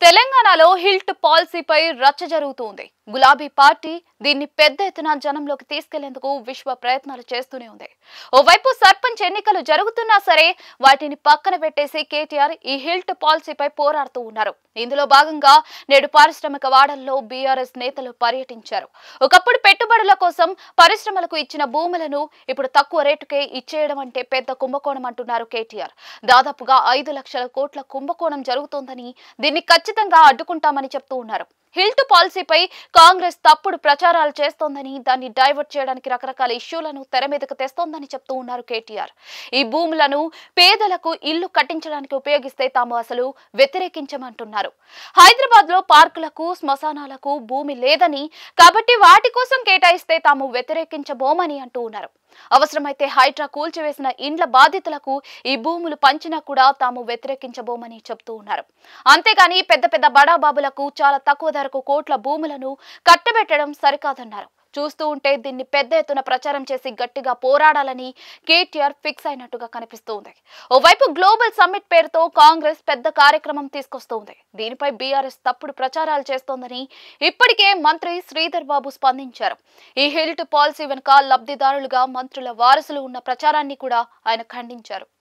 తెలంగాణలో హిల్ట్ పాలసీపై రచ్చ జరుగుతోంది. గులాబీ పార్టీ దీన్ని పెద్ద ఎత్తున జనంలోకి తీసుకెళ్లేందుకు విశ్వ ప్రయత్నాలు చేస్తూనే ఉంది. ఓవైపు సర్పంచ్ ఎన్నికలు జరుగుతున్నా సరే వాటిని పక్కన పెట్టేసి కేటీఆర్ ఈ హిల్ట్ పాలసీపై పోరాడుతూ ఉన్నారు. ఇందులో భాగంగా నేడు పారిశ్రామిక వాడల్లో బీఆర్ఎస్ నేతలు పర్యటించారు. ఒకప్పుడు పెట్టుబడుల కోసం పరిశ్రమలకు ఇచ్చిన భూములను ఇప్పుడు తక్కువ రేటుకే ఇచ్చేయడం అంటే పెద్ద కుంభకోణం అంటున్నారు కేటీఆర్. దాదాపుగా 5 లక్షల కోట్ల కుంభకోణం జరుగుతోందని, దీన్ని ఖచ్చితంగా అడ్డుకుంటామని చెప్తూ ఉన్నారు. హిల్ట్ పాలసీపై కాంగ్రెస్ తప్పుడు ప్రచారాలు చేస్తోందని, దాన్ని డైవర్ట్ చేయడానికి రకరకాల ఇష్యూలను తెర మీదకు తెస్తోందని చెప్తూ ఉన్నారు కేటీఆర్. ఈ భూములను పేదలకు ఇల్లు కట్టించడానికి ఉపయోగిస్తే తాము అసలు వ్యతిరేకించమంటున్నారు. హైదరాబాద్ లో పార్కులకు, శ్మశానాలకు భూమి లేదని, కాబట్టి వాటి కోసం కేటాయిస్తే తాము వ్యతిరేకించబోమని అంటూ ఉన్నారు. అవసరమైతే హైడ్రా కూల్చివేసిన ఇండ్ల బాధితులకు ఈ భూములు పంచినా కూడా తాము వ్యతిరేకించబోమని చెప్తూ ఉన్నారు. అంతేగాని పెద్ద పెద్ద బడాబాబులకు చాలా తక్కువ ధరకు కోట్ల భూములను కట్టబెట్టడం సరికాదన్నారు. చూస్తూ ఉంటే దీన్ని పెద్ద ఎత్తున ప్రచారం చేసి గట్టిగా పోరాడాలని కేటీఆర్ ఫిక్స్ అయినట్టుగా కనిపిస్తోంది. ఓవైపు గ్లోబల్ సమ్మిట్ పేరుతో కాంగ్రెస్ పెద్ద కార్యక్రమం తీసుకొస్తోంది. దీనిపై బీఆర్ఎస్ తప్పుడు ప్రచారాలు చేస్తోందని ఇప్పటికే మంత్రి శ్రీధర్ బాబు స్పందించారు. ఈ హిల్ట్ పాలసీ వెనుక లబ్ధిదారులుగా మంత్రుల వారసులు ఉన్న ప్రచారాన్ని కూడా ఆయన ఖండించారు.